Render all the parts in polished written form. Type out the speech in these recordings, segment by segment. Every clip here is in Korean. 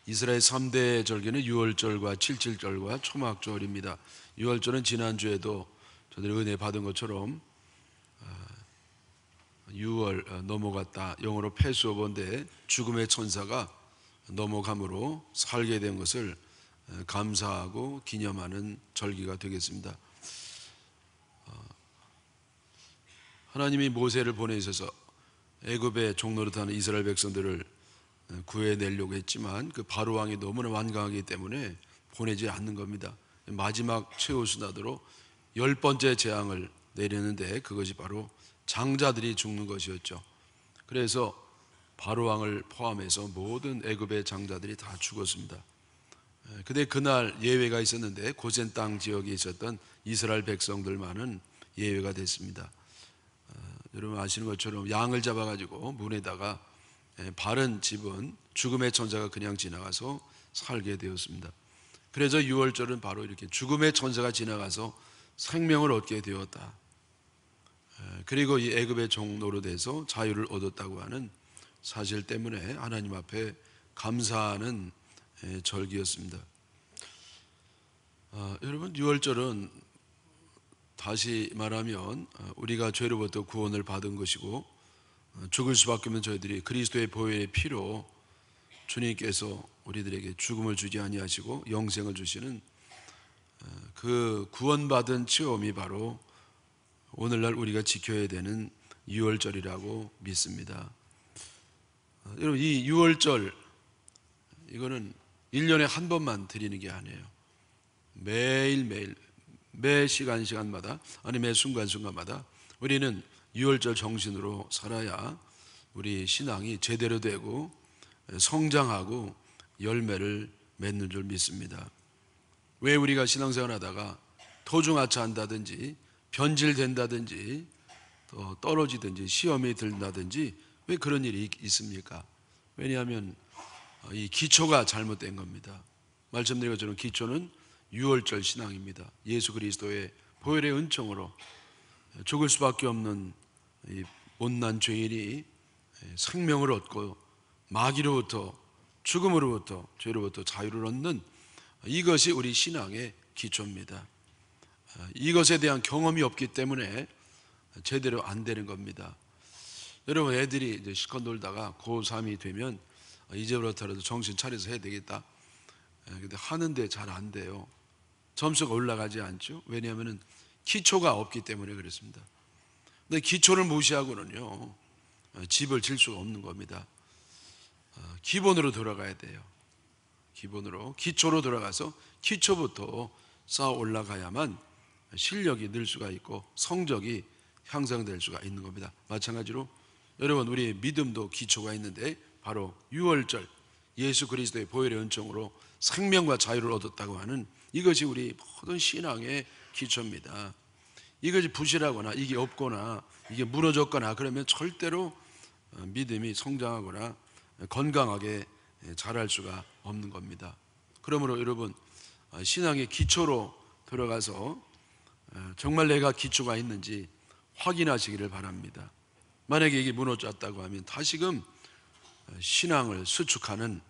이스라엘 3대 절기는 유월절과 칠칠절과 초막절입니다. 유월절은 지난주에도 저들이 은혜 받은 것처럼 6월 넘어갔다, 영어로 패스오버인데 죽음의 천사가 넘어감으로 살게 된 것을 감사하고 기념하는 절기가 되겠습니다. 하나님이 모세를 보내셔서 애굽의 종노릇하는 이스라엘 백성들을 구해내려고 했지만 그 바로 왕이 너무나 완강하기 때문에 보내지 않는 겁니다. 마지막 최후 수단으로 10번째 재앙을 내렸는데 그것이 바로 장자들이 죽는 것이었죠. 그래서 바로 왕을 포함해서 모든 애굽의 장자들이 다 죽었습니다. 근데 그날 예외가 있었는데 고센 땅 지역에 있었던 이스라엘 백성들만은 예외가 됐습니다. 여러분 아시는 것처럼 양을 잡아가지고 문에다가 바른 집은 죽음의 천사가 그냥 지나가서 살게 되었습니다. 그래서 유월절은 바로 이렇게 죽음의 천사가 지나가서 생명을 얻게 되었다. 그리고 이 애굽의 종 노릇에서 자유를 얻었다고 하는 사실 때문에 하나님 앞에 감사하는 절기였습니다. 여러분 유월절은 다시 말하면 우리가 죄로부터 구원을 받은 것이고 죽을 수밖에 없는 저희들이 그리스도의 보혈의 피로 주님께서 우리들에게 죽음을 주지 아니하시고 영생을 주시는 그 구원받은 체험이 바로 오늘날 우리가 지켜야 되는 유월절이라고 믿습니다. 여러분 이 유월절 이거는 1년에 한 번만 드리는 게 아니에요. 매일매일 매 시간마다 아니 매 순간마다 우리는 유월절 정신으로 살아야 우리 신앙이 제대로 되고 성장하고 열매를 맺는 줄 믿습니다. 왜 우리가 신앙생활 하다가 토중하차한다든지 변질된다든지 또 떨어지든지 시험이 들다든지 왜 그런 일이 있습니까? 왜냐하면 이 기초가 잘못된 겁니다. 말씀드린 것처럼 기초는 유월절 신앙입니다. 예수 그리스도의 보혈의 은총으로 죽을 수밖에 없는 이 못난 죄인이 생명을 얻고 마귀로부터 죽음으로부터 죄로부터 자유를 얻는 이것이 우리 신앙의 기초입니다. 이것에 대한 경험이 없기 때문에 제대로 안 되는 겁니다. 여러분 애들이 이제 실컷 놀다가 고3이 되면 이제부터라도 정신 차려서 해야 되겠다. 근데 하는데 잘 안 돼요. 점수가 올라가지 않죠. 왜냐하면 기초가 없기 때문에 그렇습니다. 근데 기초를 무시하고는요 집을 질 수가 없는 겁니다. 기본으로 돌아가야 돼요. 기초로 돌아가서 기초부터 쌓아 올라가야만 실력이 늘 수가 있고 성적이 향상될 수가 있는 겁니다. 마찬가지로 여러분 우리 믿음도 기초가 있는데 바로 유월절 예수 그리스도의 보혈의 은총으로 생명과 자유를 얻었다고 하는 이것이 우리 모든 신앙의 기초입니다. 이것이 부실하거나 이게 없거나 이게 무너졌거나 그러면 절대로 믿음이 성장하거나 건강하게 자랄 수가 없는 겁니다. 그러므로 여러분 신앙의 기초로 들어가서 정말 내가 기초가 있는지 확인하시기를 바랍니다. 만약에 이게 무너졌다고 하면 다시금 신앙을 수축하는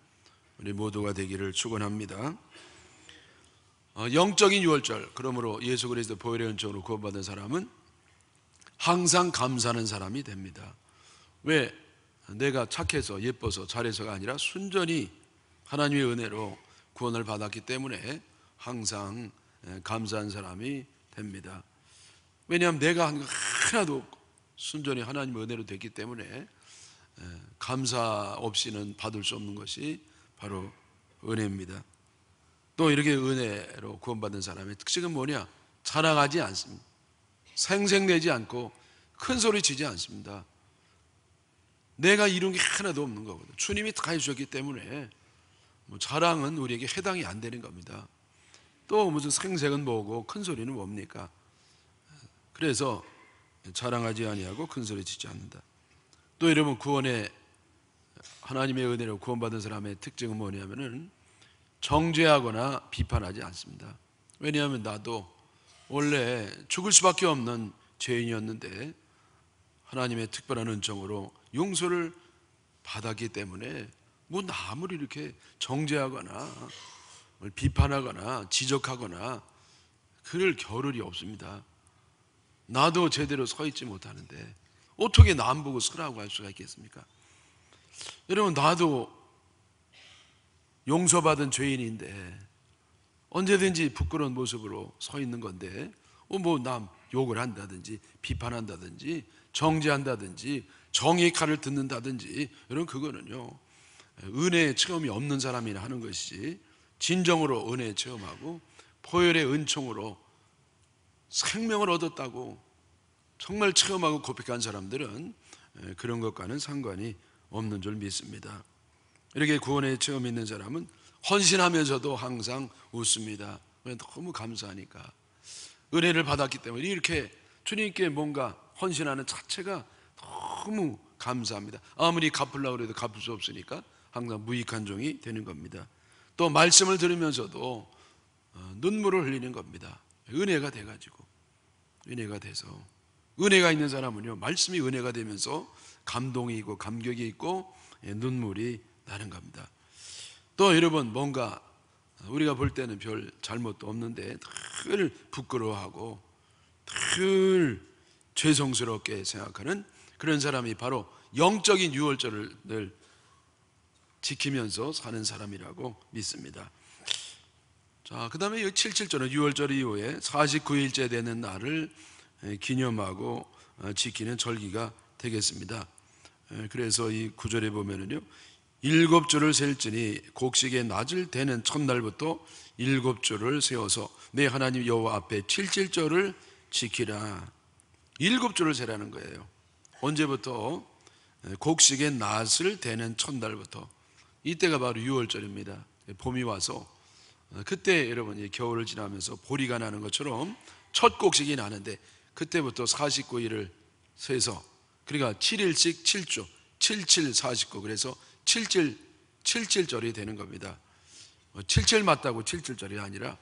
우리 모두가 되기를 축원합니다. 영적인 유월절, 그러므로 예수 그리스도 보혈의 은총으로 구원받은 사람은 항상 감사하는 사람이 됩니다. 왜? 내가 착해서 예뻐서 잘해서가 아니라 순전히 하나님의 은혜로 구원을 받았기 때문에 항상 감사한 사람이 됩니다. 왜냐하면 내가 한 거 하나도 없고 순전히 하나님의 은혜로 됐기 때문에 감사 없이는 받을 수 없는 것이 바로 은혜입니다. 또 이렇게 은혜로 구원받은 사람의 특징은 뭐냐? 자랑하지 않습니다. 생색내지 않고 큰 소리 치지 않습니다. 내가 이룬 게 하나도 없는 거거든요. 주님이 다 해주셨기 때문에 자랑은 우리에게 해당이 안 되는 겁니다. 또 무슨 생색은 뭐고 큰 소리는 뭡니까? 그래서 자랑하지 아니하고 큰 소리 치지 않는다. 또 여러분 구원의 하나님의 은혜로 구원받은 사람의 특징은 뭐냐면은 정죄하거나 비판하지 않습니다. 왜냐하면 나도 원래 죽을 수밖에 없는 죄인이었는데 하나님의 특별한 은총으로 용서를 받았기 때문에 뭐 아무리 이렇게 정죄하거나 비판하거나 지적하거나 그럴 겨를이 없습니다. 나도 제대로 서 있지 못하는데 어떻게 남 보고 서라고 할 수가 있겠습니까? 여러분, 나도 용서받은 죄인인데 언제든지 부끄러운 모습으로 서 있는 건데 뭐 남 욕을 한다든지 비판한다든지 정죄한다든지 정의 칼을 듣는다든지, 여러분, 그거는요 은혜의 체험이 없는 사람이나 하는 것이지, 진정으로 은혜의 체험하고 보혈의 은총으로 생명을 얻었다고 정말 체험하고 고백한 사람들은 그런 것과는 상관이 없는 줄 믿습니다. 이렇게 구원의 체험이 있는 사람은 헌신하면서도 항상 웃습니다. 너무 감사하니까, 은혜를 받았기 때문에 이렇게 주님께 뭔가 헌신하는 자체가 너무 감사합니다. 아무리 갚으려고 해도 갚을 수 없으니까 항상 무익한 종이 되는 겁니다. 또 말씀을 들으면서도 눈물을 흘리는 겁니다. 은혜가 돼가지고, 은혜가 돼서, 은혜가 있는 사람은요 말씀이 은혜가 되면서 감동이 있고 감격이 있고 눈물이 나는 겁니다. 또 여러분, 뭔가 우리가 볼 때는 별 잘못도 없는데 늘 부끄러워하고 늘 죄송스럽게 생각하는 그런 사람이 바로 영적인 유월절을 늘 지키면서 사는 사람이라고 믿습니다. 자, 그 다음에 77절은 유월절 이후에 49일째 되는 날을 기념하고 지키는 절기가 되겠습니다. 그래서 이 구절에 보면은요, 7주를 셀지니 곡식의 낮을 되는 첫날부터 7주를 세워서 내 하나님 여호와 앞에 77절을 지키라. 7주를 세라는 거예요. 언제부터? 곡식의 낫을 되는 첫날부터. 이때가 바로 유월절입니다. 봄이 와서 그때 여러분 겨울을 지나면서 보리가 나는 것처럼 첫 곡식이 나는데 그때부터 49일을 세서, 그러니까 7일씩 7주 77, 49, 그래서 77절이 되는 겁니다. 77 맞다고 77절이 아니라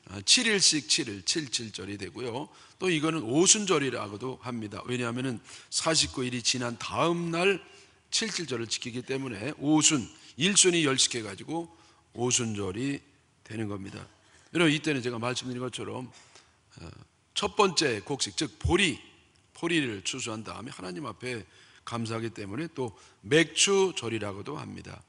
7일씩 7일 77절이 되고요. 또 이거는 오순절이라고도 합니다. 왜냐하면 49일이 지난 다음 날 77절을 지키기 때문에 오순, 1순위 열식해가지고 오순절이 되는 겁니다. 여러분, 이때는 제가 말씀드린 것처럼 첫 번째 곡식, 즉 보리를 추수한 다음에 하나님 앞에 감사하기 때문에 또 맥추절이라고도 합니다.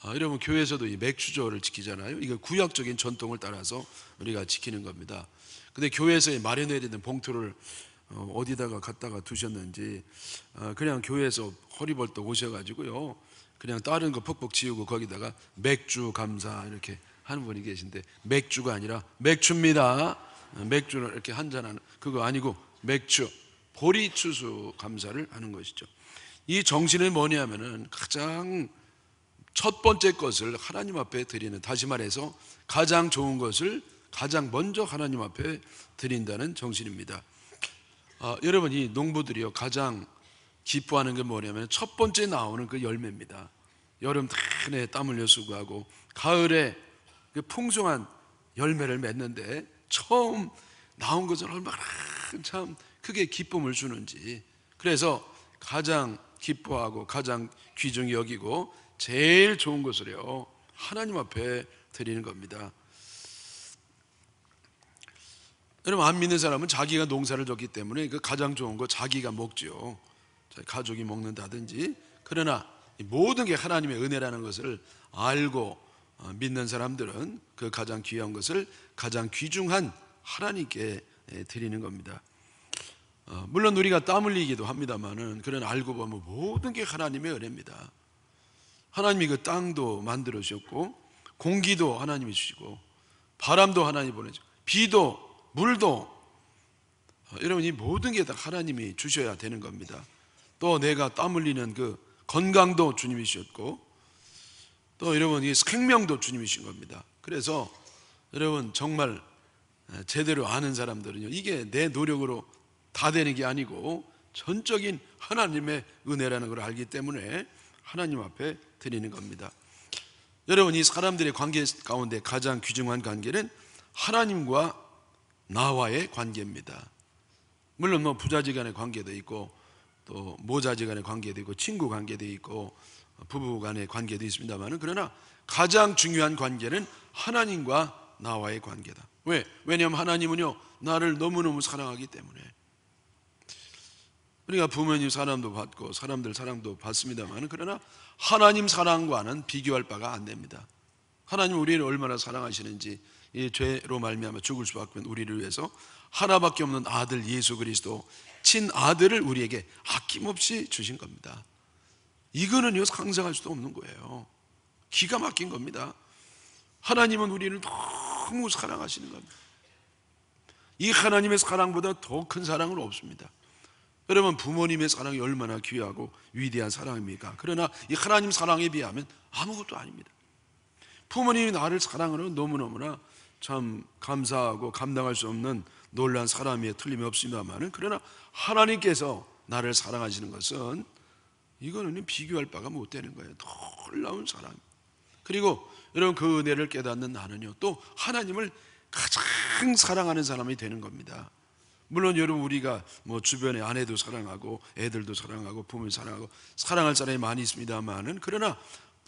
여러분, 교회에서도 이 맥추절을 지키잖아요. 이거 구약적인 전통을 따라서 우리가 지키는 겁니다. 근데 교회에서 마련해야 되는 봉투를 어디다가 갖다가 두셨는지 그냥 교회에서 허리벌떡 오셔가지고요, 그냥 다른 거 퍽퍽 지우고 거기다가 맥주 감사 이렇게 하는 분이 계신데, 맥주가 아니라 맥주입니다. 맥주를 이렇게 한잔하는 그거 아니고 맥주, 보리 추수 감사를 하는 것이죠. 이 정신은 뭐냐면은 가장 첫 번째 것을 하나님 앞에 드리는, 다시 말해서 가장 좋은 것을 가장 먼저 하나님 앞에 드린다는 정신입니다. 여러분, 이 농부들이요 가장 기뻐하는 게 뭐냐면 첫 번째 나오는 그 열매입니다. 여름 내내 땀 흘려 수고하고 가을에 그 풍성한 열매를 맺는데 처음 나온 것은 얼마나 참 크게 기쁨을 주는지, 그래서 가장 기뻐하고 가장 귀중히 여기고 제일 좋은 것을요 하나님 앞에 드리는 겁니다. 여러분, 안 믿는 사람은 자기가 농사를 졌기 때문에 그 가장 좋은 거 자기가 먹죠. 가족이 먹는다든지. 그러나 모든 게 하나님의 은혜라는 것을 알고 믿는 사람들은 그 가장 귀한 것을 가장 귀중한 하나님께 드리는 겁니다. 물론 우리가 땀 흘리기도 합니다만은 그런 알고 보면 모든 게 하나님의 은혜입니다. 하나님이 그 땅도 만들어 주셨고 공기도 하나님이 주시고 바람도 하나님이 보내주고 비도 물도, 여러분, 이 모든 게 다 하나님이 주셔야 되는 겁니다. 또 내가 땀 흘리는 그 건강도 주님이 주셨고 또 여러분 이 생명도 주님이 주신 겁니다. 그래서 여러분 정말 제대로 아는 사람들은요, 이게 내 노력으로 다 되는 게 아니고 전적인 하나님의 은혜라는 걸 알기 때문에 하나님 앞에 드리는 겁니다. 여러분, 이 사람들의 관계 가운데 가장 귀중한 관계는 하나님과 나와의 관계입니다. 물론 부자지간의 관계도 있고 또 모자지간의 관계도 있고 친구 관계도 있고 부부 간의 관계도 있습니다만, 그러나 가장 중요한 관계는 하나님과 나와의 관계다. 왜냐하면 하나님은요, 나를 너무너무 사랑하기 때문에. 우리가 부모님 사랑도 받고 사람들 사랑도 받습니다만, 그러나 하나님 사랑과는 비교할 바가 안 됩니다. 하나님 우리를 얼마나 사랑하시는지, 이 죄로 말미암아 죽을 수밖에 없는 우리를 위해서 하나밖에 없는 아들 예수 그리스도, 친아들을 우리에게 아낌없이 주신 겁니다. 이거는요, 상상할 수도 없는 거예요. 기가 막힌 겁니다. 하나님은 우리를 너무 사랑하시는 겁니다. 이 하나님의 사랑보다 더 큰 사랑은 없습니다. 여러분, 부모님의 사랑이 얼마나 귀하고 위대한 사랑입니까? 그러나 이 하나님 사랑에 비하면 아무것도 아닙니다. 부모님이 나를 사랑하는 너무너무나 참 감사하고 감당할 수 없는 놀라운 사랑이 틀림이 없습니다만, 그러나 하나님께서 나를 사랑하시는 것은 이거는 비교할 바가 못 되는 거예요. 놀라운 사랑. 그리고 여러분, 그 은혜를 깨닫는 나는요, 또 하나님을 가장 사랑하는 사람이 되는 겁니다. 물론 여러분, 우리가 뭐 주변에 아내도 사랑하고 애들도 사랑하고 부모를 사랑하고 사랑할 사람이 많이 있습니다만은, 그러나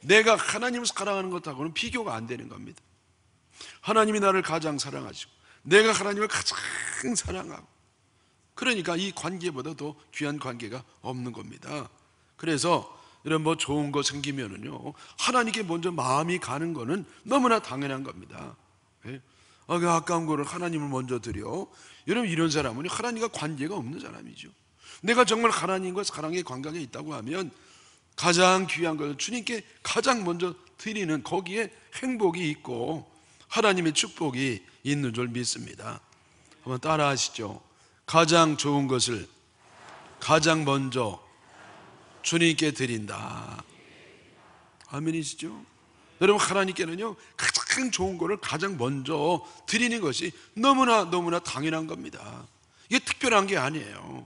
내가 하나님을 사랑하는 것하고는 비교가 안 되는 겁니다. 하나님이 나를 가장 사랑하시고 내가 하나님을 가장 사랑하고, 그러니까 이 관계보다 더 귀한 관계가 없는 겁니다. 그래서 이런 뭐 좋은 거 생기면은요, 하나님께 먼저 마음이 가는 거는 너무나 당연한 겁니다. 그 아까운 거를 하나님을 먼저 드려. 여러분, 이런 사람은 하나님과 관계가 없는 사람이죠. 내가 정말 하나님과 사랑의 관계가 있다고 하면 가장 귀한 것을 주님께 가장 먼저 드리는, 거기에 행복이 있고 하나님의 축복이 있는 줄 믿습니다. 한번 따라 하시죠. 가장 좋은 것을 가장 먼저 주님께 드린다. 아멘이시죠? 여러분, 하나님께는요, 가장 좋은 것을 가장 먼저 드리는 것이 너무나 당연한 겁니다. 이게 특별한 게 아니에요.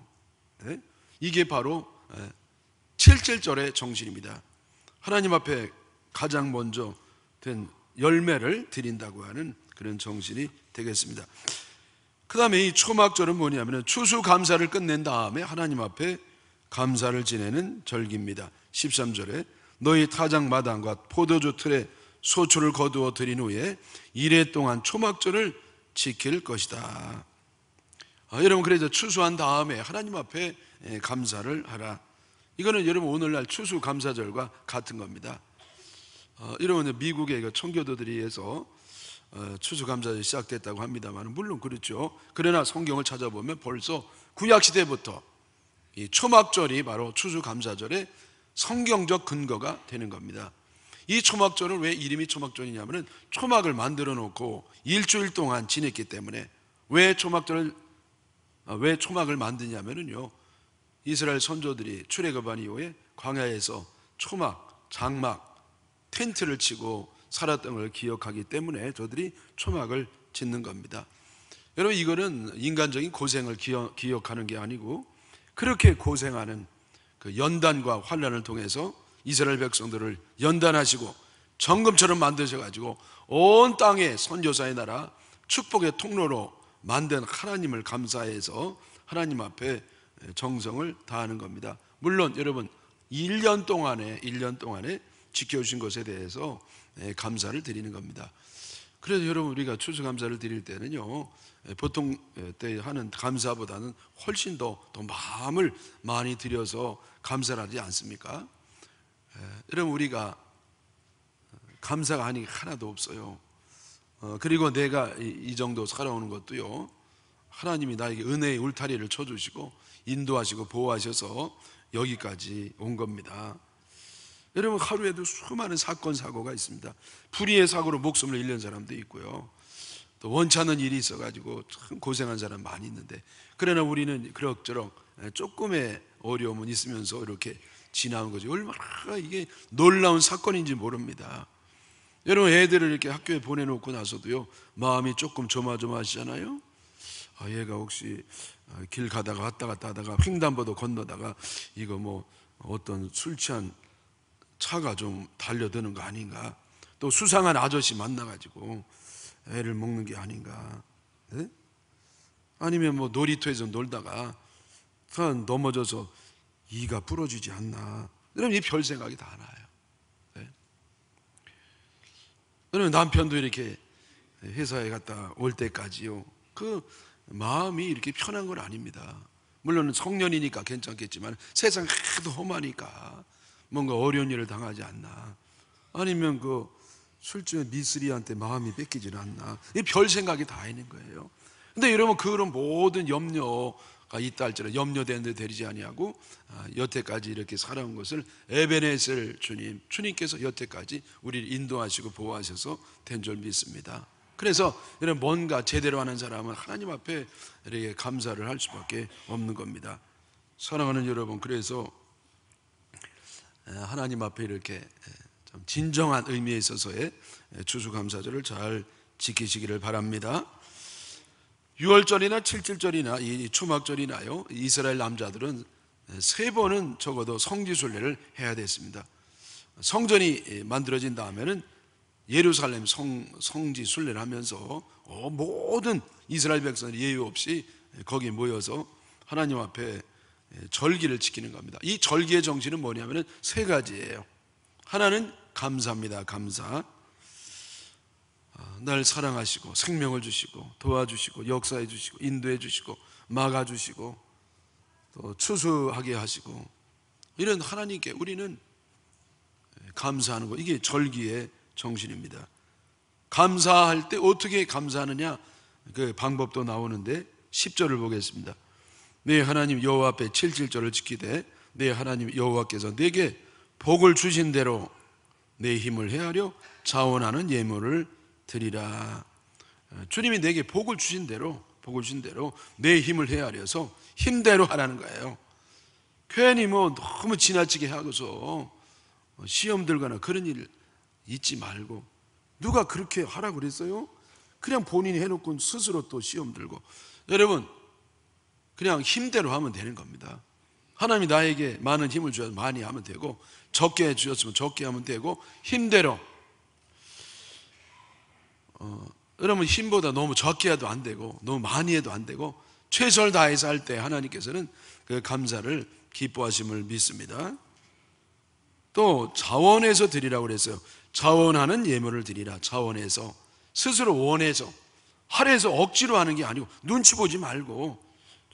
네? 이게 바로 7절의 정신입니다. 하나님 앞에 가장 먼저 된 열매를 드린다고 하는 그런 정신이 되겠습니다. 그 다음에 이 초막절은 뭐냐면 추수감사를 끝낸 다음에 하나님 앞에 감사를 지내는 절기입니다. 13절에 너희 타작 마당과 포도주 틀에 소출을 거두어 드린 후에 이래 동안 초막절을 지킬 것이다. 여러분, 그래서 추수한 다음에 하나님 앞에 감사를 하라. 이거는 여러분 오늘날 추수감사절과 같은 겁니다. 여러분, 미국의 청교도들이 해서 추수감사절이 시작됐다고 합니다만, 물론 그렇죠. 그러나 성경을 찾아보면 벌써 구약시대부터 이 초막절이 바로 추수감사절의 성경적 근거가 되는 겁니다. 이 초막절은 왜 이름이 초막절이냐면 초막을 만들어 놓고 일주일 동안 지냈기 때문에. 왜 초막을 만드냐면요, 이스라엘 선조들이 출애굽한 이후에 광야에서 초막, 장막, 텐트를 치고 살았던 걸 기억하기 때문에 저들이 초막을 짓는 겁니다. 여러분, 이거는 인간적인 고생을 기억하는 게 아니고, 그렇게 고생하는 그 연단과 환난을 통해서 이스라엘 백성들을 연단하시고 정금처럼 만드셔가지고 온 땅에 선교사의 나라, 축복의 통로로 만든 하나님을 감사해서 하나님 앞에 정성을 다하는 겁니다. 물론 여러분, 1년 동안에 지켜주신 것에 대해서 감사를 드리는 겁니다. 그래서 여러분, 우리가 추수감사를 드릴 때는요, 보통 때 하는 감사보다는 훨씬 더 마음을 많이 들여서 감사를 하지 않습니까? 여러분, 우리가 감사가 아닌 게 하나도 없어요. 그리고 내가 이 정도 살아오는 것도요, 하나님이 나에게 은혜의 울타리를 쳐주시고 인도하시고 보호하셔서 여기까지 온 겁니다. 여러분, 하루에도 수많은 사건 사고가 있습니다. 불의의 사고로 목숨을 잃는 사람도 있고요, 또 원치 않는 일이 있어가지고 참 고생한 사람 많이 있는데, 그러나 우리는 그럭저럭 조금의 어려움은 있으면서 이렇게 지나온 거죠. 얼마나 이게 놀라운 사건인지 모릅니다. 여러분, 애들을 이렇게 학교에 보내놓고 나서도요, 마음이 조금 조마조마하시잖아요. 얘가 혹시 길 가다가 왔다 갔다 하다가 횡단보도 건너다가 이거 뭐 어떤 술 취한 차가 좀 달려드는 거 아닌가, 또 수상한 아저씨 만나가지고 애를 먹는 게 아닌가, 네? 아니면 뭐 놀이터에서 놀다가 넘어져서 이가 부러지지 않나. 여러분, 이 별 생각이 다 나요. 그러면 남편도 이렇게 회사에 갔다 올 때까지요, 그 마음이 이렇게 편한 건 아닙니다. 물론 성년이니까 괜찮겠지만 세상 하도 험하니까 뭔가 어려운 일을 당하지 않나, 아니면 그 술집에 미쓰리한테 마음이 뺏기질 않나, 이 별 생각이 다 있는 거예요. 근데 여러분, 그런 모든 염려가 있다 할지라도 염려되는데 되리지 아니하고 여태까지 이렇게 살아온 것을 에베네셀 주님께서 여태까지 우리를 인도하시고 보호하셔서 된 줄 믿습니다. 그래서 이런 뭔가 제대로 하는 사람은 하나님 앞에 이렇게 감사를 할 수밖에 없는 겁니다. 사랑하는 여러분, 그래서 하나님 앞에 이렇게 좀 진정한 의미에 있어서의 추수감사절을 잘 지키시기를 바랍니다. 6월절이나 7.7절이나 이 초막절이나요, 이스라엘 남자들은 3번은 적어도 성지순례를 해야 됐습니다. 성전이 만들어진 다음에는 예루살렘 성지순례를 하면서 모든 이스라엘 백성들이 예외 없이 거기에 모여서 하나님 앞에 절기를 지키는 겁니다. 이 절기의 정신은 뭐냐면 3가지예요. 하나는 감사입니다. 감사. 날 사랑하시고 생명을 주시고 도와주시고 역사해 주시고 인도해 주시고 막아 주시고 또 추수하게 하시고, 이런 하나님께 우리는 감사하는 것, 이게 절기의 정신입니다. 감사할 때 어떻게 감사하느냐, 그 방법도 나오는데 10절을 보겠습니다. 네 하나님 여호와 앞에 7.7절을 지키되 네 하나님 여호와께서 내게 복을 주신 대로 내 힘을 헤아려 자원하는 예물을 드리라. 주님이 내게 복을 주신 대로 내 힘을 헤아려서 힘대로 하라는 거예요. 괜히 너무 지나치게 하고서 시험 들거나 그런 일 잊지 말고. 누가 그렇게 하라고 그랬어요? 그냥 본인이 해놓고 스스로 또 시험 들고. 여러분, 그냥 힘대로 하면 되는 겁니다. 하나님이 나에게 많은 힘을 주셔서 많이 하면 되고, 적게 주셨으면 적게 하면 되고, 힘대로. 여러분, 힘보다 너무 적게 해도 안 되고 너무 많이 해도 안 되고, 최선을 다해서 할 때 하나님께서는 그 감사를 기뻐하심을 믿습니다. 또 자원해서 드리라고 그랬어요. 자원하는 예물을 드리라. 자원해서, 스스로 원해서, 하래서 억지로 하는 게 아니고, 눈치 보지 말고,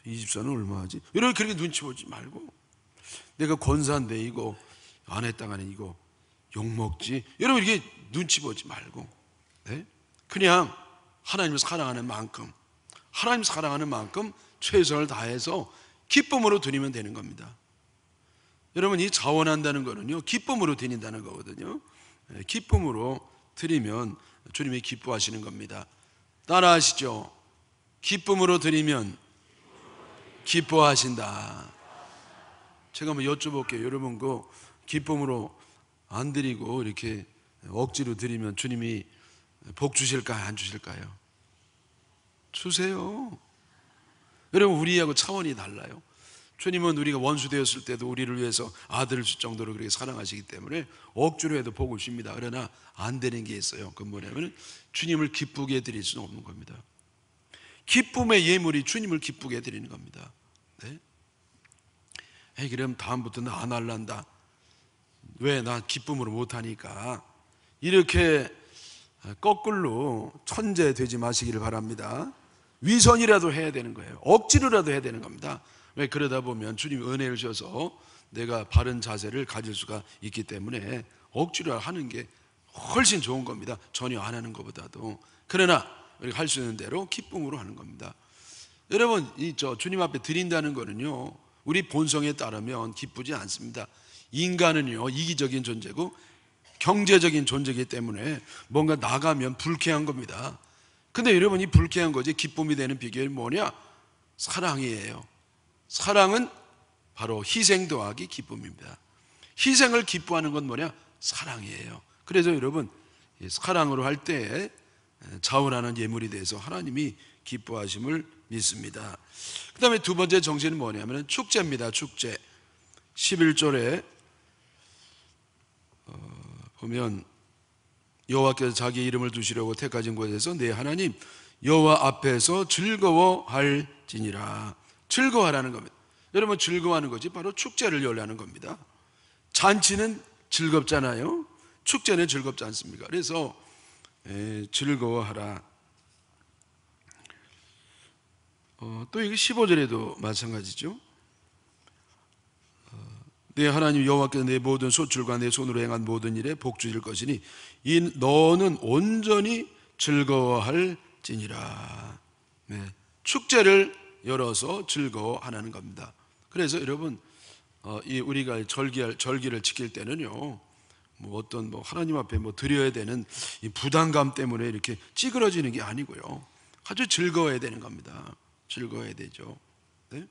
이 집사는 얼마하지? 이렇게 그렇게 눈치 보지 말고, 내가 권사인데 이거 안 했다가는 이거 욕먹지, 여러분 이렇게 눈치 보지 말고, 네? 그냥 하나님을 사랑하는 만큼 최선을 다해서 기쁨으로 드리면 되는 겁니다. 여러분, 이 자원한다는 거는요, 기쁨으로 드린다는 거거든요. 기쁨으로 드리면 주님이 기뻐하시는 겁니다. 따라하시죠. 기쁨으로 드리면 기뻐하신다. 제가 한번 여쭤볼게요. 여러분, 그 기쁨으로 안 드리고 이렇게 억지로 드리면 주님이 복 주실까요? 안 주실까요? 주세요. 여러분, 우리하고 차원이 달라요. 주님은 우리가 원수 되었을 때도 우리를 위해서 아들을 줄 정도로 그렇게 사랑하시기 때문에 억지로 해도 복을 줍니다. 그러나 안 되는 게 있어요. 그건 뭐냐면 주님을 기쁘게 해드릴 수는 없는 겁니다. 기쁨의 예물이 주님을 기쁘게 해드리는 겁니다. 네? 그럼 다음부터 나 안 할란다. 왜? 나 기쁨으로 못하니까. 이렇게 거꾸로 천재 되지 마시기를 바랍니다. 위선이라도 해야 되는 거예요. 억지로라도 해야 되는 겁니다. 왜? 그러다 보면 주님이 은혜를 주셔서 내가 바른 자세를 가질 수가 있기 때문에 억지로 하는 게 훨씬 좋은 겁니다. 전혀 안 하는 것보다도. 그러나 우리가 할 수 있는 대로 기쁨으로 하는 겁니다. 여러분, 주님 앞에 드린다는 거는요, 우리 본성에 따르면 기쁘지 않습니다. 인간은요, 이기적인 존재고 경제적인 존재이기 때문에 뭔가 나가면 불쾌한 겁니다. 근데 여러분, 이 불쾌한 거지 기쁨이 되는 비결이 뭐냐? 사랑이에요. 사랑은 바로 희생 더하기 기쁨입니다. 희생을 기뻐하는 건 뭐냐? 사랑이에요. 그래서 여러분, 사랑으로 할 때 자원하는 예물이 돼서 하나님이 기뻐하심을 믿습니다. 그 다음에 두 번째 정신은 뭐냐면 축제입니다. 축제. 11절에 보면 여호와께서 자기 이름을 두시려고 택하신 곳에서 내 하나님 여호와 앞에서 즐거워할지니라. 즐거워하라는 겁니다. 여러분, 즐거워하는 것이 바로 축제를 열라는 겁니다. 잔치는 즐겁잖아요. 축제는 즐겁지 않습니까? 그래서 즐거워하라. 또 이게 15절에도 마찬가지죠. 내 하나님 여호와께서 내 모든 소출과 내 손으로 행한 모든 일에 복주실 것이니 너는 온전히 즐거워할지니라. 축제를 열어서 즐거워하는 겁니다. 그래서 여러분, 우리가 절기를 지킬 때는요, 어떤 하나님 앞에 드려야 되는 이 부담감 때문에 이렇게 찌그러지는 게 아니고요, 아주 즐거워야 되는 겁니다. 즐거워야 되죠. 네?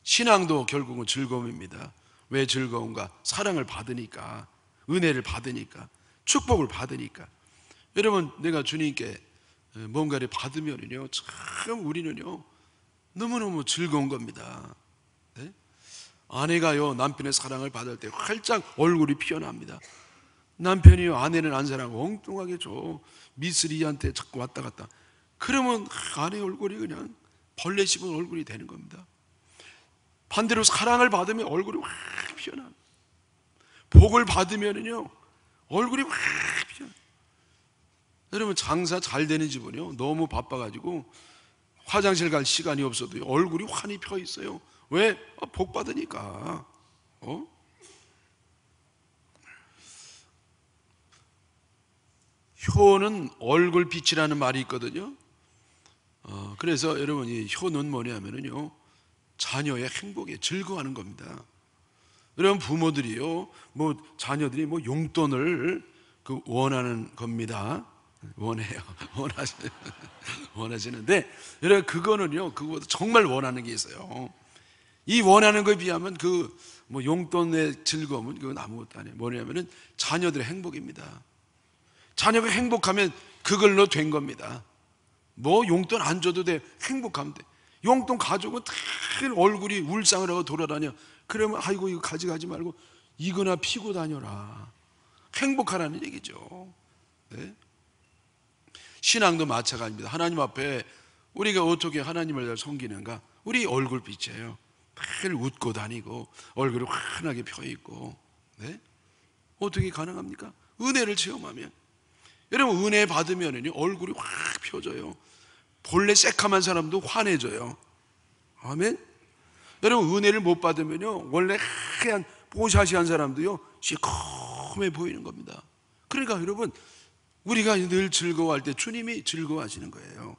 신앙도 결국은 즐거움입니다. 왜 즐거운가? 사랑을 받으니까, 은혜를 받으니까, 축복을 받으니까. 여러분, 내가 주님께 뭔가를 받으면요, 참 우리는요 너무너무 즐거운 겁니다. 네? 아내가요 남편의 사랑을 받을 때 활짝 얼굴이 피어납니다. 남편이요 아내는 안 사랑하고 엉뚱하게 미쓰리한테 자꾸 왔다 갔다. 그러면 아내 얼굴이 그냥 벌레 씹은 얼굴이 되는 겁니다. 반대로 사랑을 받으면 얼굴이 확 피어나. 복을 받으면요 얼굴이 확 피어나. 여러분, 장사 잘 되는 집은요 너무 바빠가지고 화장실 갈 시간이 없어도 얼굴이 환히 펴 있어요. 왜? 복 받으니까. 효는 얼굴빛이라는 말이 있거든요. 그래서 여러분, 이 효는 뭐냐면요 자녀의 행복에 즐거워하는 겁니다. 여러분, 부모들이요 자녀들이 용돈을 원하는 겁니다. 원해요. 원하시는데, 여러분, 그거는요 그거보다 정말 원하는 게 있어요. 이 원하는 거에 비하면 용돈의 즐거움은 그건 아무것도 아니에요. 뭐냐면은 자녀들의 행복입니다. 자녀가 행복하면 그걸로 된 겁니다. 용돈 안 줘도 돼. 행복하면 돼. 용돈 가지고 늘 얼굴이 울상을 하고 돌아다녀. 그러면 아이고 이거 가져가지 말고 이거나 피고 다녀라. 행복하라는 얘기죠. 네? 신앙도 마찬가지입니다. 하나님 앞에 우리가 어떻게 하나님을 잘 섬기는가? 우리 얼굴빛이에요. 늘 웃고 다니고 얼굴이 환하게 펴있고. 네? 어떻게 가능합니까? 은혜를 체험하면. 여러분, 은혜 받으면 얼굴이 확 펴져요. 본래 새카만 사람도 환해져요. 아멘. 여러분, 은혜를 못 받으면요 원래 하얀 뽀샤시한 사람도요 시커매 보이는 겁니다. 그러니까 여러분, 우리가 늘 즐거워할 때 주님이 즐거워하시는 거예요.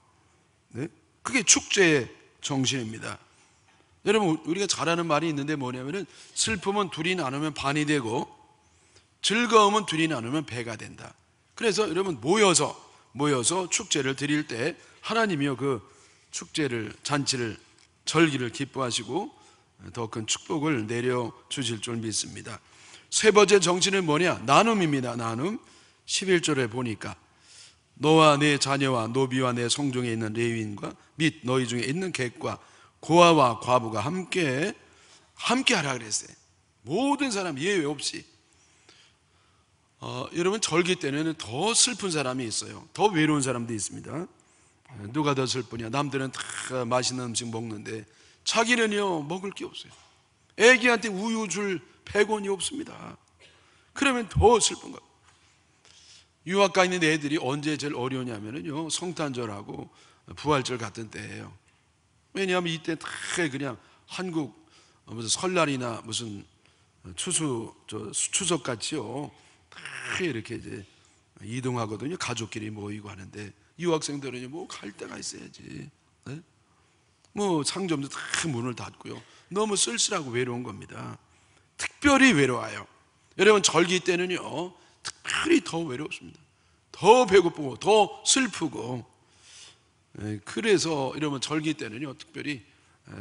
네? 그게 축제의 정신입니다. 여러분, 우리가 잘 아는 말이 있는데 뭐냐면은 슬픔은 둘이 나누면 반이 되고 즐거움은 둘이 나누면 배가 된다. 그래서 여러분, 모여서 축제를 드릴 때 하나님이요 그 축제를, 잔치를, 절기를 기뻐하시고 더 큰 축복을 내려주실 줄 믿습니다. 세 번째 정신은 뭐냐? 나눔입니다. 나눔. 11절에 보니까 너와 내 자녀와 노비와 내 성중에 있는 레위인과 및 너희 중에 있는 객과 고아와 과부가 함께 하라 그랬어요. 모든 사람 예외 없이. 여러분, 절기 때는 더 슬픈 사람이 있어요. 더 외로운 사람도 있습니다. 누가 더 슬프냐? 남들은 다 맛있는 음식 먹는데 자기는요 먹을 게 없어요. 애기한테 우유 줄 100원이 없습니다. 그러면 더 슬픈 거예요. 유학 가 있는 애들이 언제 제일 어려우냐면요 성탄절하고 부활절 같은 때예요. 왜냐하면 이때 다 그냥 한국 무슨 설날이나 무슨 추석 같이요 다 이렇게 이제 이동하거든요. 가족끼리 모이고 하는데 유학생들은 갈 데가 있어야지. 네? 상점도 다 문을 닫고요. 너무 쓸쓸하고 외로운 겁니다. 특별히 외로워요. 여러분, 절기 때는요 특별히 더 외롭습니다. 더 배고프고 더 슬프고. 그래서 여러분, 절기 때는요 특별히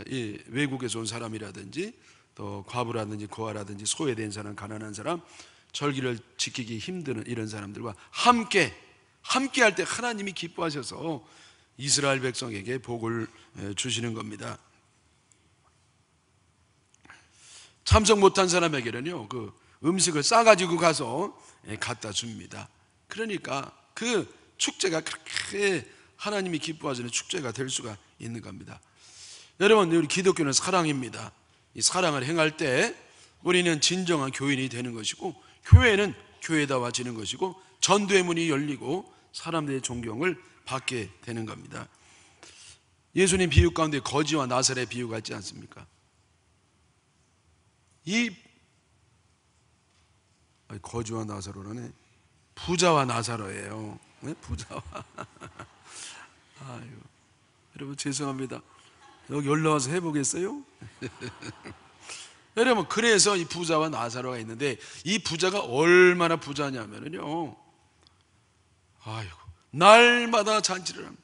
이 외국에서 온 사람이라든지 또 과부라든지 고아라든지 소외된 사람, 가난한 사람, 절기를 지키기 힘든 이런 사람들과 함께 할 때 하나님이 기뻐하셔서 이스라엘 백성에게 복을 주시는 겁니다. 참석 못한 사람에게는요 그 음식을 싸가지고 가서 갖다 줍니다. 그러니까 그 축제가 그렇게 하나님이 기뻐하시는 축제가 될 수가 있는 겁니다. 여러분, 우리 기독교는 사랑입니다. 이 사랑을 행할 때 우리는 진정한 교인이 되는 것이고, 교회는 교회다워지는 것이고, 전도의 문이 열리고 사람들의 존경을 받게 되는 겁니다. 예수님 비유 가운데 거지와 나사로의 비유가 있지 않습니까? 거지와 나사로라네. 부자와 나사로예요. 네? 부자와 아유, 여러분 죄송합니다. 여기 올라와서 해보겠어요? 여러분, 그래서 이 부자와 나사로가 있는데, 이 부자가 얼마나 부자냐면요, 아이고, 날마다 잔치를 합니다.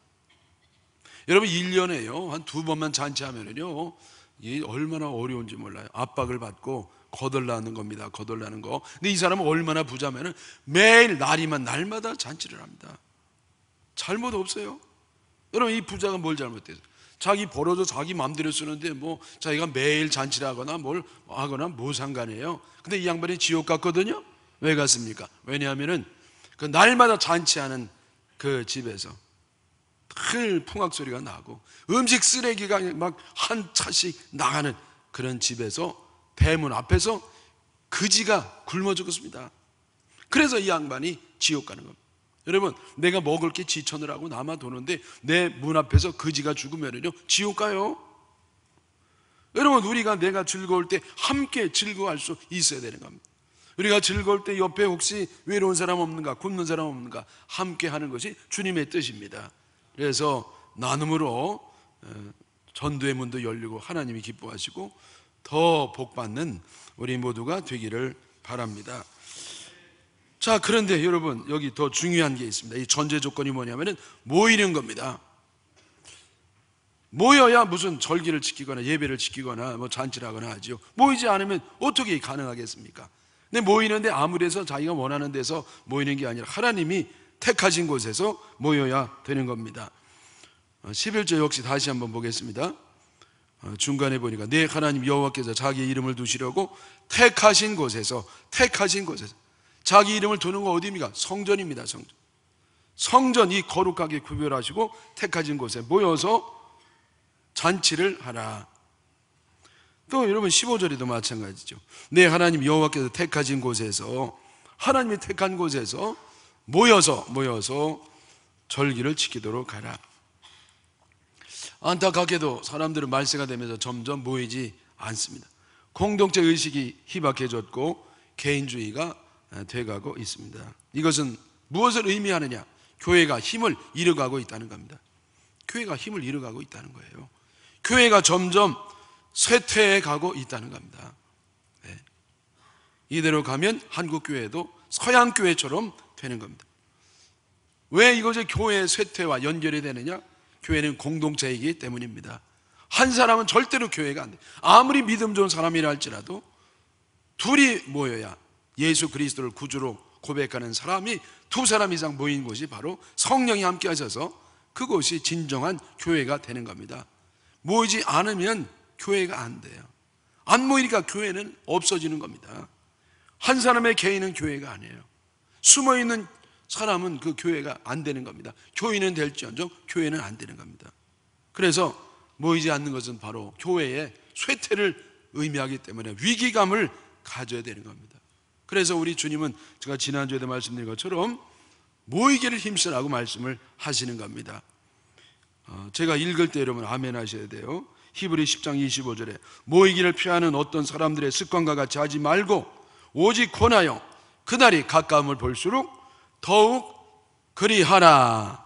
여러분, 1년에요 한 2번만 잔치하면요, 이게 얼마나 어려운지 몰라요. 압박을 받고 거덜나는 겁니다. 거덜나는 거. 근데 이 사람은 얼마나 부자면은 매일 날마다 잔치를 합니다. 잘못 없어요. 여러분, 이 부자가 뭘 잘못했어요? 자기 벌어서 자기 마음대로 쓰는데 뭐 자기가 매일 잔치를 하거나 뭘 하거나 뭐 상관이에요. 근데 이 양반이 지옥 갔거든요. 왜 갔습니까? 왜냐하면은 그 날마다 잔치하는 그 집에서 늘 풍악 소리가 나고 음식 쓰레기가 막 한 차씩 나가는 그런 집에서 대문 앞에서 그지가 굶어 죽었습니다. 그래서 이 양반이 지옥 가는 겁니다. 여러분, 내가 먹을 게 지천을 남아 도는데 내 문 앞에서 그지가 죽으면요 지옥 가요. 여러분, 우리가 내가 즐거울 때 함께 즐거워할 수 있어야 되는 겁니다. 우리가 즐거울 때 옆에 혹시 외로운 사람 없는가, 굶는 사람 없는가 함께 하는 것이 주님의 뜻입니다. 그래서 나눔으로 전도의 문도 열리고 하나님이 기뻐하시고 더 복받는 우리 모두가 되기를 바랍니다. 자, 그런데 여러분, 여기 더 중요한 게 있습니다. 이 전제 조건이 뭐냐면은 모이는 겁니다. 모여야 무슨 절기를 지키거나 예배를 지키거나 뭐 잔치를 하거나 하지요. 모이지 않으면 어떻게 가능하겠습니까? 근데 모이는데 아무래서 자기가 원하는 데서 모이는 게 아니라 하나님이 택하신 곳에서 모여야 되는 겁니다. 11절 역시 다시 한번 보겠습니다. 중간에 보니까 내 하나님 여호와께서 자기의 이름을 두시려고 택하신 곳에서 자기 이름을 두는 거 어디입니까? 성전입니다. 성전, 이 거룩하게 구별하시고 택하신 곳에 모여서 잔치를 하라. 또 여러분 15절에도 마찬가지죠. 내 하나님 여호와께서 택하신 곳에서, 하나님이 택한 곳에서 모여서 절기를 지키도록 하라. 안타깝게도 사람들은 말세가 되면서 점점 모이지 않습니다. 공동체 의식이 희박해졌고 개인주의가 돼가고 있습니다. 이것은 무엇을 의미하느냐? 교회가 힘을 잃어가고 있다는 겁니다. 교회가 힘을 잃어가고 있다는 거예요. 교회가 점점 쇠퇴해 가고 있다는 겁니다. 네. 이대로 가면 한국교회도 서양교회처럼 되는 겁니다. 왜 이것이 교회의 쇠퇴와 연결이 되느냐? 교회는 공동체이기 때문입니다. 한 사람은 절대로 교회가 안 돼요. 아무리 믿음 좋은 사람이라 할지라도 둘이 모여야, 예수 그리스도를 구주로 고백하는 사람이 2사람 이상 모인 곳이 바로 성령이 함께 하셔서 그곳이 진정한 교회가 되는 겁니다. 모이지 않으면 교회가 안 돼요. 안 모이니까 교회는 없어지는 겁니다. 한 사람의 개인은 교회가 아니에요. 숨어있는 사람은 그 교회가 안 되는 겁니다. 교인은 될지언정 교회는 안 되는 겁니다. 그래서 모이지 않는 것은 바로 교회의 쇠퇴를 의미하기 때문에 위기감을 가져야 되는 겁니다. 그래서 우리 주님은 제가 지난주에도 말씀드린 것처럼 모이기를 힘쓰라고 말씀을 하시는 겁니다. 제가 읽을 때 여러분 아멘 하셔야 돼요. 히브리 10장 25절에 모이기를 피하는 어떤 사람들의 습관과 같이 하지 말고 오직 권하여 그날이 가까움을 볼수록 더욱 그리하라.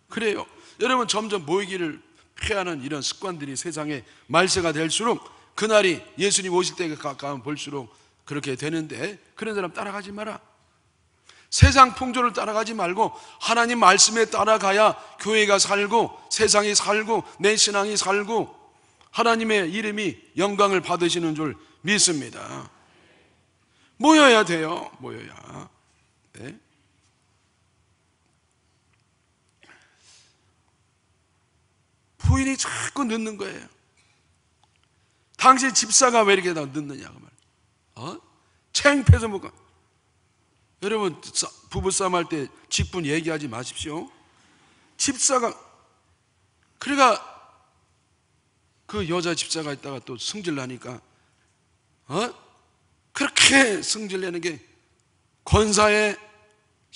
그래요. 여러분, 점점 모이기를 피하는 이런 습관들이 세상에 말세가 될수록 그날이 예수님 오실 때가 가까우면 볼수록 그렇게 되는데, 그런 사람 따라가지 마라. 세상 풍조를 따라가지 말고 하나님 말씀에 따라가야 교회가 살고 세상이 살고 내 신앙이 살고 하나님의 이름이 영광을 받으시는 줄 믿습니다. 모여야 돼요. 모여야. 네. 부인이 자꾸 늦는 거예요. 당신 집사가 왜 이렇게 늦느냐고 말. 창피해서 못 가. 여러분, 부부싸움 할 때 직분 얘기하지 마십시오. 집사가, 그러니까 그 여자 집사가 있다가 또 승질나니까 그렇게 승질내는 게 권사의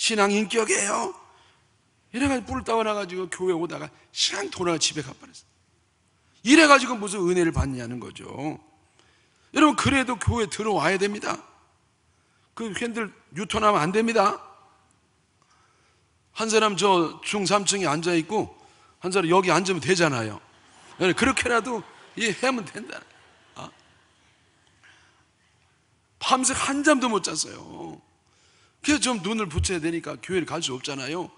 신앙 인격이에요. 이래가지고 뿔 따와나가지고 교회 오다가 그냥 돌아가 집에 가버렸어요. 이래가지고 무슨 은혜를 받냐는 거죠. 여러분, 그래도 교회 들어와야 됩니다. 그 캔들 유턴하면 안 됩니다. 한 사람 저 중3층에 앉아있고 한 사람 여기 앉으면 되잖아요. 그렇게라도 하면 된다. 밤새 한잠도 못 잤어요. 그래서 좀 눈을 붙여야 되니까 교회를 갈 수 없잖아요.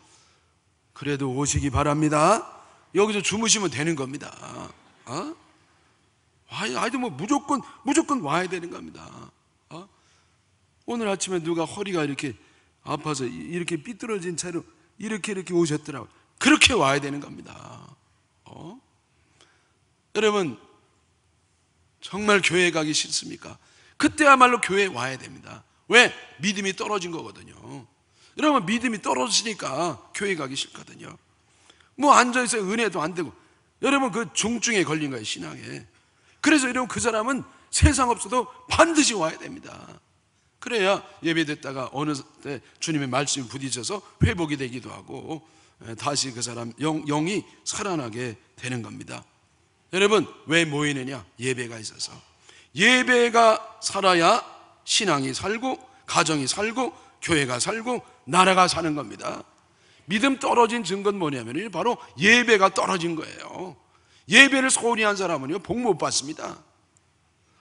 그래도 오시기 바랍니다. 여기서 주무시면 되는 겁니다. 아이도 뭐 무조건 와야 되는 겁니다. 오늘 아침에 누가 허리가 이렇게 아파서 이렇게 삐뚤어진 채로 이렇게 오셨더라고요. 그렇게 와야 되는 겁니다. 여러분, 정말 교회 가기 싫습니까? 그때야말로 교회에 와야 됩니다. 왜? 믿음이 떨어진 거거든요. 여러분, 믿음이 떨어지니까 교회 가기 싫거든요. 뭐 앉아있어요. 은혜도 안 되고. 여러분, 그 중증에 걸린 거예요, 신앙에. 그래서 여러분, 그 사람은 세상 없어도 반드시 와야 됩니다. 그래야 예배됐다가 어느 때 주님의 말씀이 부딪혀서 회복이 되기도 하고 다시 그 사람 영이 살아나게 되는 겁니다. 여러분, 왜 모이느냐? 예배가 있어서. 예배가 살아야 신앙이 살고 가정이 살고 교회가 살고 나라가 사는 겁니다. 믿음 떨어진 증거는 뭐냐면 바로 예배가 떨어진 거예요. 예배를 소홀히 한 사람은요, 복 못 받습니다.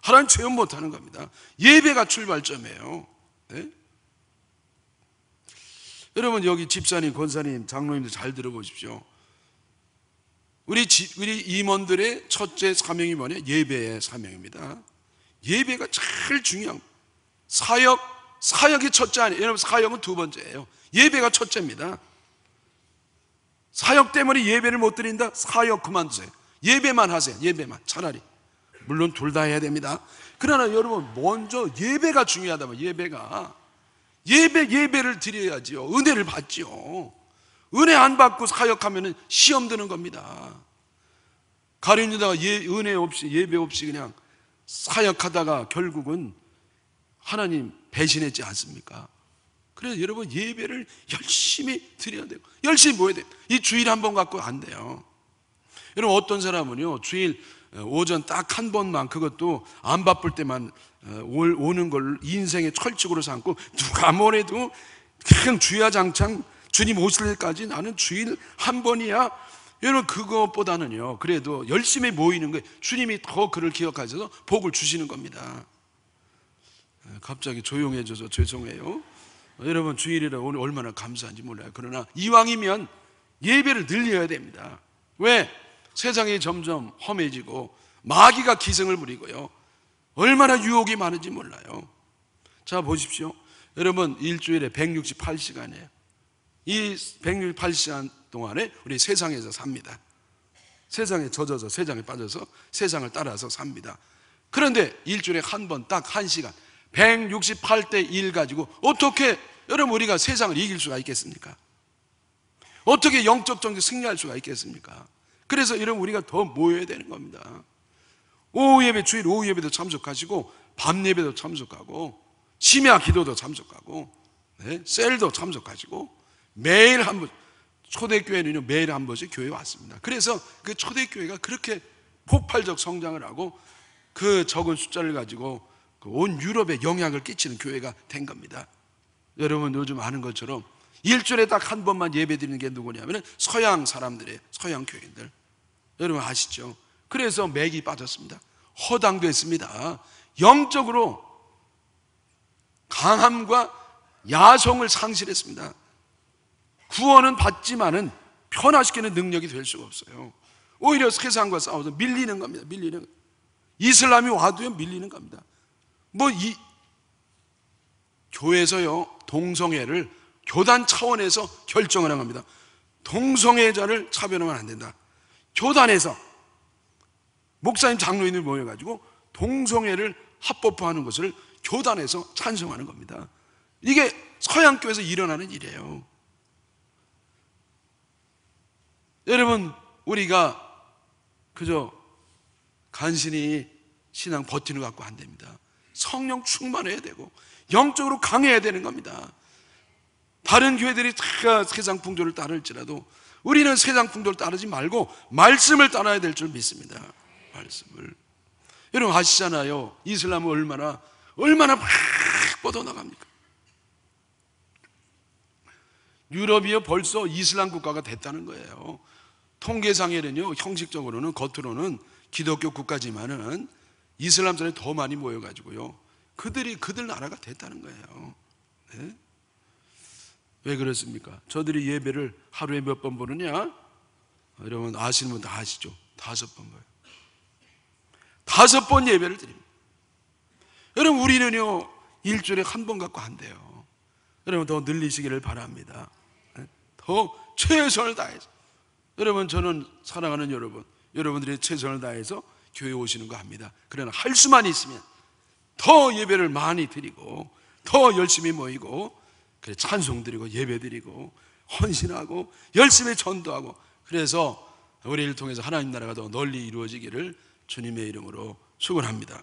하나님 체험 못하는 겁니다. 예배가 출발점이에요. 네? 여러분, 여기 집사님, 권사님, 장로님들 잘 들어보십시오. 우리 임원들의 첫째 사명이 뭐냐? 예배의 사명입니다. 예배가 제일 중요한 사역이 첫째 아니에요. 여러분, 사역은 두 번째예요. 예배가 첫째입니다. 사역 때문에 예배를 못 드린다? 사역 그만두세요. 예배만 하세요. 예배만. 차라리. 물론 둘 다 해야 됩니다. 그러나 여러분, 먼저 예배가 중요하다면 예배를 드려야지요. 은혜를 받지요. 은혜 안 받고 사역하면 시험 드는 겁니다. 가룟유다가 은혜 없이 예배 없이 그냥 사역하다가 결국은 하나님 배신했지 않습니까? 그래서 여러분, 예배를 열심히 드려야 돼요. 열심히 모여야 돼요. 이 주일 한 번 갖고 안 돼요. 여러분, 어떤 사람은요, 주일 오전 딱 한 번만, 그것도 안 바쁠 때만 오는 걸 인생의 철칙으로 삼고 누가 뭐래도 그냥 주야장창 주님 오실 때까지 나는 주일 한 번이야. 여러분, 그것보다는요, 그래도 열심히 모이는 거예요. 주님이 더 그를 기억하셔서 복을 주시는 겁니다. 갑자기 조용해져서 죄송해요. 여러분, 주일이라 오늘 얼마나 감사한지 몰라요. 그러나 이왕이면 예배를 늘려야 됩니다. 왜? 세상이 점점 험해지고 마귀가 기승을 부리고요, 얼마나 유혹이 많은지 몰라요. 자, 보십시오. 여러분, 일주일에 168시간이에요. 이 168시간 동안에 우리 세상에서 삽니다. 세상에 젖어서, 세상에 빠져서 세상을 따라서 삽니다. 그런데 일주일에 한 번, 딱 1시간, 168대 1 가지고 어떻게 여러분 우리가 세상을 이길 수가 있겠습니까? 어떻게 영적 정치 승리할 수가 있겠습니까? 그래서 여러분, 우리가 더 모여야 되는 겁니다. 오후 예배, 주일 오후 예배도 참석하시고 밤 예배도 참석하고 심야 기도도 참석하고 셀도 참석하시고 매일 한 번, 초대교회는요 매일 한 번씩 교회에 왔습니다. 그래서 그 초대교회가 그렇게 폭발적 성장을 하고 그 적은 숫자를 가지고 온 유럽에 영향을 끼치는 교회가 된 겁니다. 여러분, 요즘 아는 것처럼 일주일에 딱 한 번만 예배 드리는 게 누구냐면 서양 사람들이에요. 서양 교인들. 여러분 아시죠? 그래서 맥이 빠졌습니다. 허당됐습니다. 영적으로 강함과 야성을 상실했습니다. 구원은 받지만은 변화시키는 능력이 될 수가 없어요. 오히려 세상과 싸워서 밀리는 겁니다. 밀리는 겁니다. 이슬람이 와도요 밀리는 겁니다. 이 교회에서요 동성애를 교단 차원에서 결정을 한 겁니다. 동성애자를 차별하면 안 된다. 교단에서 목사님, 장로인들 모여가지고 동성애를 합법화하는 것을 교단에서 찬성하는 겁니다. 이게 서양교회에서 일어나는 일이에요. 여러분, 우리가 그저 간신히 신앙 버티는 것 갖고 안 됩니다. 성령 충만해야 되고 영적으로 강해야 되는 겁니다. 다른 교회들이 다 세상 풍조를 따를지라도 우리는 세상 풍조를 따르지 말고 말씀을 따라야 될 줄 믿습니다. 말씀을. 여러분 아시잖아요. 이슬람은 얼마나 막 뻗어나갑니까? 유럽이요 벌써 이슬람 국가가 됐다는 거예요. 통계상에는요, 형식적으로는 겉으로는 기독교 국가지만은 이슬람 사람이 더 많이 모여가지고요, 그들 나라가 됐다는 거예요. 네? 왜 그렇습니까? 저들이 예배를 하루에 몇 번 보느냐? 여러분 아시는 분 다 아시죠? 5번 봐요. 5번 예배를 드립니다. 여러분 우리는요 일주일에 1번 갖고 안 돼요. 여러분 더 늘리시기를 바랍니다. 더 최선을 다해서. 여러분 저는 사랑하는 여러분들이 최선을 다해서 교회 오시는 거 압니다. 그러나 할 수만 있으면 더 예배를 많이 드리고 더 열심히 모이고 그래 찬송 드리고 예배 드리고 헌신하고 열심히 전도하고, 그래서 우리를 통해서 하나님 나라가 더 널리 이루어지기를 주님의 이름으로 축원합니다.